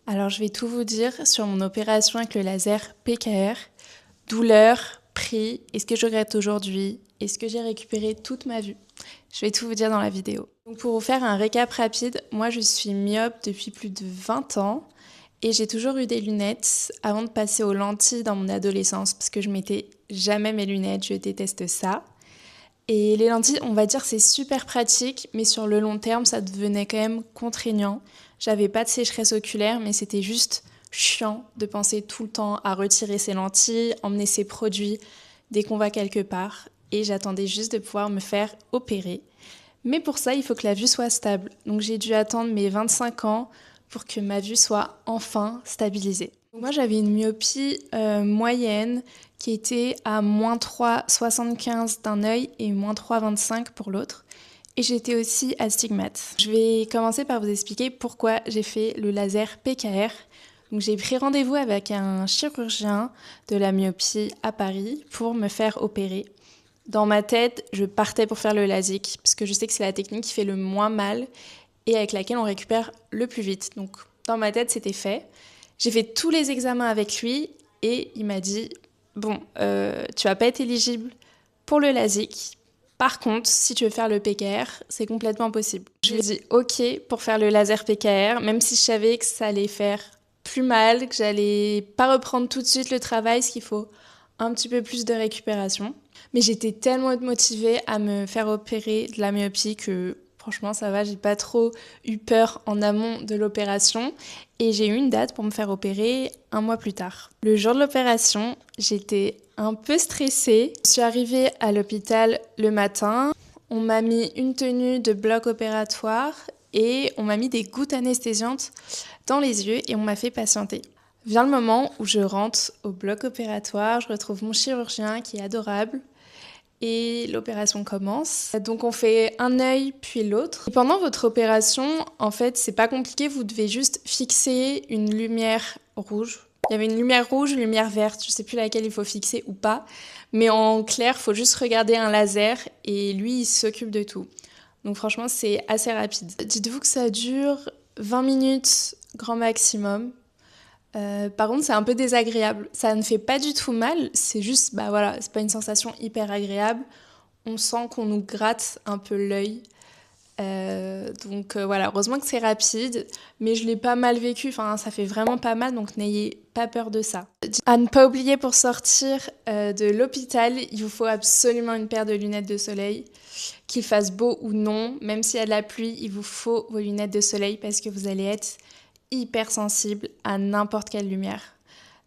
Alors, je vais tout vous dire sur mon opération avec le laser PKR. Douleur, prix, est-ce que je regrette aujourd'hui? Est-ce que j'ai récupéré toute ma vue? Je vais tout vous dire dans la vidéo. Donc, pour vous faire un récap rapide, moi je suis myope depuis plus de 20 ans et j'ai toujours eu des lunettes avant de passer aux lentilles dans mon adolescence parce que je mettais jamais mes lunettes, je déteste ça. Et les lentilles, on va dire, c'est super pratique, mais sur le long terme, ça devenait quand même contraignant. J'avais pas de sécheresse oculaire, mais c'était juste chiant de penser tout le temps à retirer ses lentilles, emmener ses produits dès qu'on va quelque part. Et j'attendais juste de pouvoir me faire opérer. Mais pour ça, il faut que la vue soit stable. Donc j'ai dû attendre mes 25 ans pour que ma vue soit enfin stabilisée. Donc moi, j'avais une myopie moyenne qui était à -3,75 d'un œil et -3,25 pour l'autre. Et j'étais aussi astigmate. Je vais commencer par vous expliquer pourquoi j'ai fait le laser PKR. Donc j'ai pris rendez-vous avec un chirurgien de la myopie à Paris pour me faire opérer. Dans ma tête, je partais pour faire le LASIK parce que je sais que c'est la technique qui fait le moins mal et avec laquelle on récupère le plus vite. Donc dans ma tête, c'était fait. J'ai fait tous les examens avec lui et il m'a dit « Bon, tu vas pas être éligible pour le LASIK. Par contre, si tu veux faire le PKR, c'est complètement possible. » Je lui ai dit « Ok pour faire le laser PKR, même si je savais que ça allait faire plus mal, que j'allais pas reprendre tout de suite le travail, ce qu'il faut un petit peu plus de récupération. » Mais j'étais tellement motivée à me faire opérer de la myopie que franchement ça va, j'ai pas trop eu peur en amont de l'opération et j'ai eu une date pour me faire opérer 1 mois plus tard. Le jour de l'opération, j'étais un peu stressée. Je suis arrivée à l'hôpital le matin, on m'a mis une tenue de bloc opératoire et on m'a mis des gouttes anesthésiantes dans les yeux et on m'a fait patienter. Vient le moment où je rentre au bloc opératoire, je retrouve mon chirurgien qui est adorable et l'opération commence. Donc on fait un œil puis l'autre. Et pendant votre opération, en fait, c'est pas compliqué, vous devez juste fixer une lumière rouge. Il y avait une lumière rouge, une lumière verte, je sais plus laquelle il faut fixer ou pas, mais en clair, il faut juste regarder un laser et lui, il s'occupe de tout. Donc franchement, c'est assez rapide. Dites-vous que ça dure 20 minutes grand maximum. Par contre, c'est un peu désagréable. Ça ne fait pas du tout mal, c'est juste, bah voilà, c'est pas une sensation hyper agréable. On sent qu'on nous gratte un peu l'œil. Donc voilà, heureusement que c'est rapide, mais je l'ai pas mal vécu, enfin ça fait vraiment pas mal, donc n'ayez pas peur de ça. À ne pas oublier pour sortir de l'hôpital, il vous faut absolument une paire de lunettes de soleil, qu'il fasse beau ou non, même s'il y a de la pluie, il vous faut vos lunettes de soleil parce que vous allez être hypersensible à n'importe quelle lumière.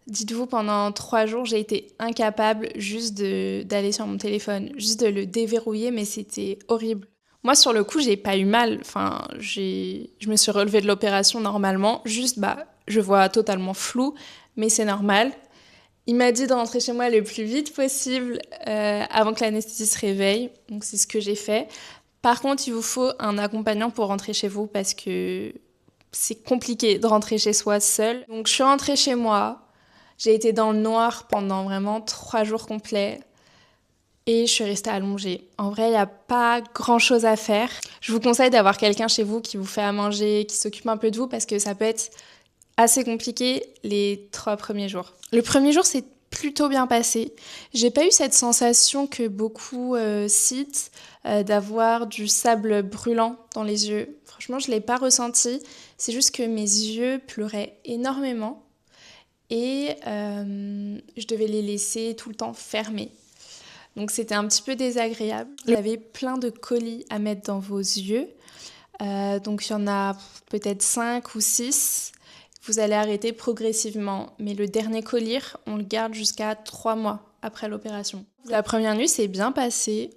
Dites-vous, pendant 3 jours, j'ai été incapable juste d'aller sur mon téléphone, juste de le déverrouiller, mais c'était horrible. Moi, sur le coup, j'ai pas eu mal. Enfin, je me suis relevée de l'opération normalement. Juste, bah, je vois totalement flou, mais c'est normal. Il m'a dit de rentrer chez moi le plus vite possible avant que l'anesthésie se réveille. Donc, c'est ce que j'ai fait. Par contre, il vous faut un accompagnant pour rentrer chez vous parce que c'est compliqué de rentrer chez soi seule. Donc, je suis rentrée chez moi. J'ai été dans le noir pendant vraiment 3 jours complets. Et je suis restée allongée. En vrai, il n'y a pas grand-chose à faire. Je vous conseille d'avoir quelqu'un chez vous qui vous fait à manger, qui s'occupe un peu de vous, parce que ça peut être assez compliqué les 3 premiers jours. Le premier jour, c'est plutôt bien passé. J'ai pas eu cette sensation que beaucoup citent, d'avoir du sable brûlant dans les yeux. Franchement, je l'ai pas ressenti. C'est juste que mes yeux pleuraient énormément et je devais les laisser tout le temps fermés. Donc c'était un petit peu désagréable. Vous avez plein de colis à mettre dans vos yeux. Donc il y en a peut-être 5 ou 6. Vous allez arrêter progressivement. Mais le dernier colis, on le garde jusqu'à 3 mois après l'opération. La première nuit s'est bien passée.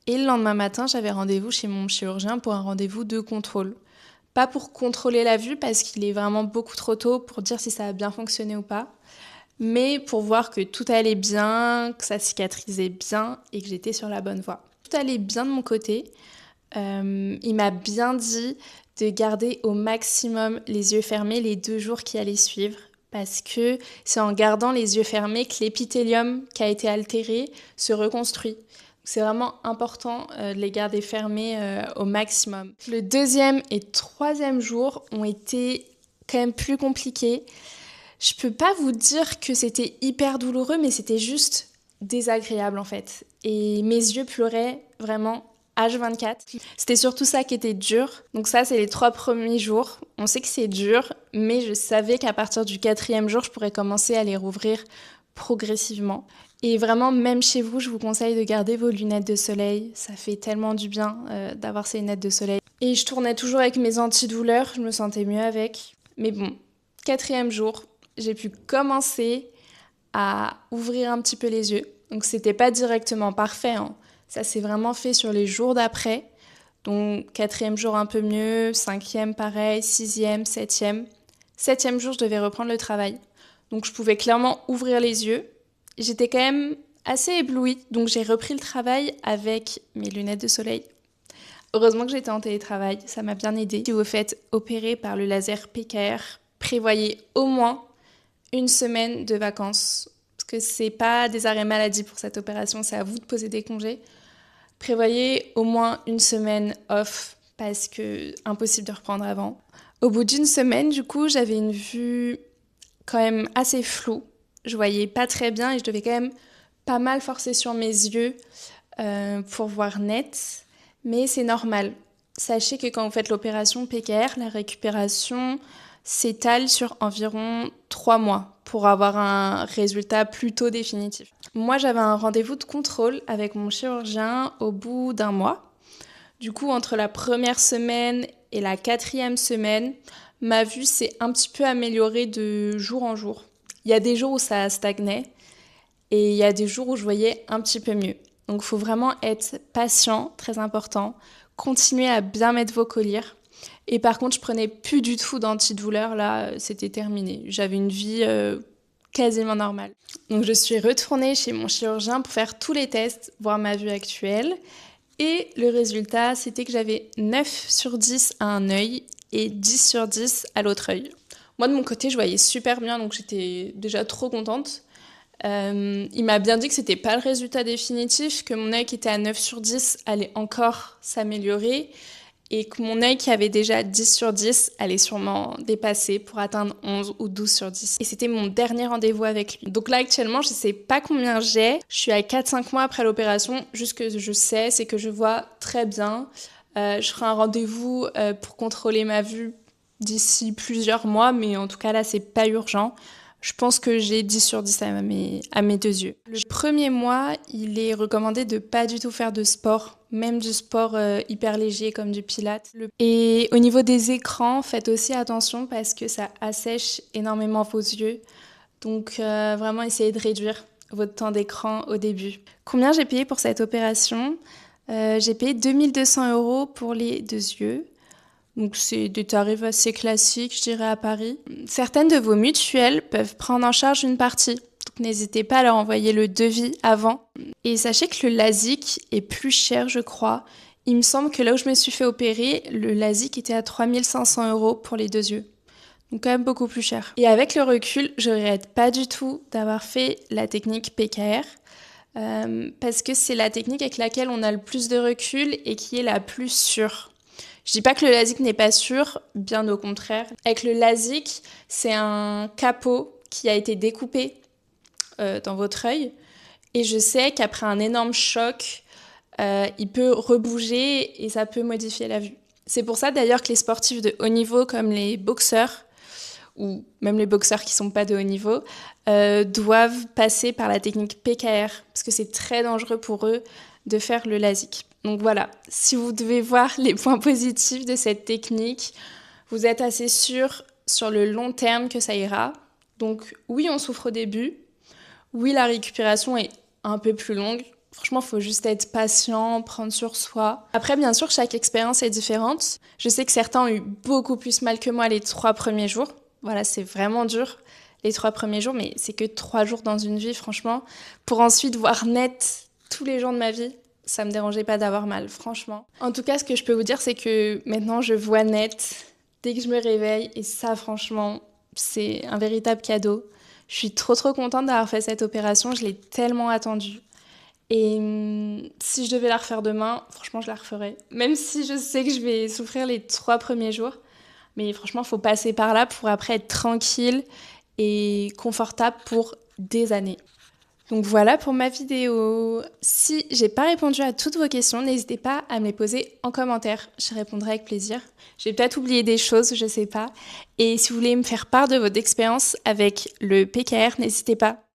Et le lendemain matin, j'avais rendez-vous chez mon chirurgien pour un rendez-vous de contrôle. Pas pour contrôler la vue parce qu'il est vraiment beaucoup trop tôt pour dire si ça a bien fonctionné ou pas, mais pour voir que tout allait bien, que ça cicatrisait bien et que j'étais sur la bonne voie. Tout allait bien de mon côté. Il m'a bien dit de garder au maximum les yeux fermés les 2 jours qui allaient suivre, parce que c'est en gardant les yeux fermés que l'épithélium qui a été altéré se reconstruit. C'est vraiment important de les garder fermés au maximum. Le 2e et 3e jour ont été quand même plus compliqué. Je peux pas vous dire que c'était hyper douloureux, mais c'était juste désagréable en fait. Et mes yeux pleuraient vraiment H24. C'était surtout ça qui était dur. Donc ça, c'est les 3 premiers jours. On sait que c'est dur, mais je savais qu'à partir du 4e jour, je pourrais commencer à les rouvrir progressivement. Et vraiment, même chez vous, je vous conseille de garder vos lunettes de soleil. Ça fait tellement du bien d'avoir ces lunettes de soleil. Et je tournais toujours avec mes antidouleurs, je me sentais mieux avec. Mais bon, 4e jour, j'ai pu commencer à ouvrir un petit peu les yeux. Donc c'était pas directement parfait, hein. Ça s'est vraiment fait sur les jours d'après. Donc 4e jour un peu mieux, 5e pareil, 6e, 7e. 7e jour, je devais reprendre le travail. Donc je pouvais clairement ouvrir les yeux. J'étais quand même assez éblouie, donc j'ai repris le travail avec mes lunettes de soleil. Heureusement que j'étais en télétravail, ça m'a bien aidée. Si vous faites opérer par le laser PKR, prévoyez au moins une semaine de vacances. Parce que c'est pas des arrêts maladie pour cette opération, c'est à vous de poser des congés. Prévoyez au moins une semaine off parce que impossible de reprendre avant. Au bout d'une semaine, du coup, j'avais une vue quand même assez floue. Je voyais pas très bien et je devais quand même pas mal forcer sur mes yeux pour voir net. Mais c'est normal. Sachez que quand vous faites l'opération PKR, la récupération s'étale sur environ 3 mois pour avoir un résultat plutôt définitif. Moi, j'avais un rendez-vous de contrôle avec mon chirurgien au bout d'1 mois. Du coup, entre la première semaine et la 4e semaine, ma vue s'est un petit peu améliorée de jour en jour. Il y a des jours où ça stagnait et il y a des jours où je voyais un petit peu mieux. Donc, il faut vraiment être patient, très important. Continuez à bien mettre vos collyres. Et par contre, je prenais plus du tout d'antidouleur. Là, c'était terminé. J'avais une vie quasiment normale. Donc, je suis retournée chez mon chirurgien pour faire tous les tests, voir ma vue actuelle. Et le résultat, c'était que j'avais 9 sur 10 à un œil et 10 sur 10 à l'autre œil. Moi, de mon côté, je voyais super bien, donc j'étais déjà trop contente. Il m'a bien dit que c'était pas le résultat définitif, que mon œil qui était à 9 sur 10 allait encore s'améliorer et que mon œil qui avait déjà 10 sur 10 allait sûrement dépasser pour atteindre 11 ou 12 sur 10. Et c'était mon dernier rendez-vous avec lui. Donc là, actuellement, je sais pas combien j'ai. Je suis à 4-5 mois après l'opération. Juste que je sais, c'est que je vois très bien. Je ferai un rendez-vous pour contrôler ma vue d'ici plusieurs mois, mais en tout cas, là, c'est pas urgent. Je pense que j'ai 10 sur 10 à mes 2 yeux. Le premier mois, il est recommandé de pas du tout faire de sport, même du sport hyper léger comme du pilates. Et au niveau des écrans, faites aussi attention parce que ça assèche énormément vos yeux. Donc vraiment essayez de réduire votre temps d'écran au début. Combien j'ai payé pour cette opération ? J'ai payé 2200 € pour les 2 yeux. Donc c'est des tarifs assez classiques, je dirais, à Paris. Certaines de vos mutuelles peuvent prendre en charge une partie. Donc n'hésitez pas à leur envoyer le devis avant. Et sachez que le LASIK est plus cher, je crois. Il me semble que là où je me suis fait opérer, le LASIK était à 3500 € pour les 2 yeux. Donc quand même beaucoup plus cher. Et avec le recul, je regrette pas du tout d'avoir fait la technique PKR. Parce que c'est la technique avec laquelle on a le plus de recul et qui est la plus sûre. Je dis pas que le LASIK n'est pas sûr, bien au contraire. Avec le LASIK, c'est un capot qui a été découpé dans votre œil. Et je sais qu'après un énorme choc, il peut rebouger et ça peut modifier la vue. C'est pour ça d'ailleurs que les sportifs de haut niveau, comme les boxeurs, ou même les boxeurs qui sont pas de haut niveau, doivent passer par la technique PKR, parce que c'est très dangereux pour eux de faire le LASIK. Donc voilà, si vous devez voir les points positifs de cette technique, vous êtes assez sûr sur le long terme que ça ira. Donc oui, on souffre au début. Oui, la récupération est un peu plus longue. Franchement, il faut juste être patient, prendre sur soi. Après, bien sûr, chaque expérience est différente. Je sais que certains ont eu beaucoup plus mal que moi les 3 premiers jours. Voilà, c'est vraiment dur, les 3 premiers jours, mais c'est que 3 jours dans une vie, franchement. Pour ensuite voir net tous les jours de ma vie, ça me dérangeait pas d'avoir mal, franchement. En tout cas, ce que je peux vous dire, c'est que maintenant, je vois net dès que je me réveille. Et ça, franchement, c'est un véritable cadeau. Je suis trop contente d'avoir fait cette opération. Je l'ai tellement attendue. Et si je devais la refaire demain, franchement, je la referais. Même si je sais que je vais souffrir les 3 premiers jours. Mais franchement, il faut passer par là pour après être tranquille et confortable pour des années. Donc voilà pour ma vidéo. Si j'ai pas répondu à toutes vos questions, n'hésitez pas à me les poser en commentaire. Je répondrai avec plaisir. J'ai peut-être oublié des choses, je sais pas. Et si vous voulez me faire part de votre expérience avec le PKR, n'hésitez pas.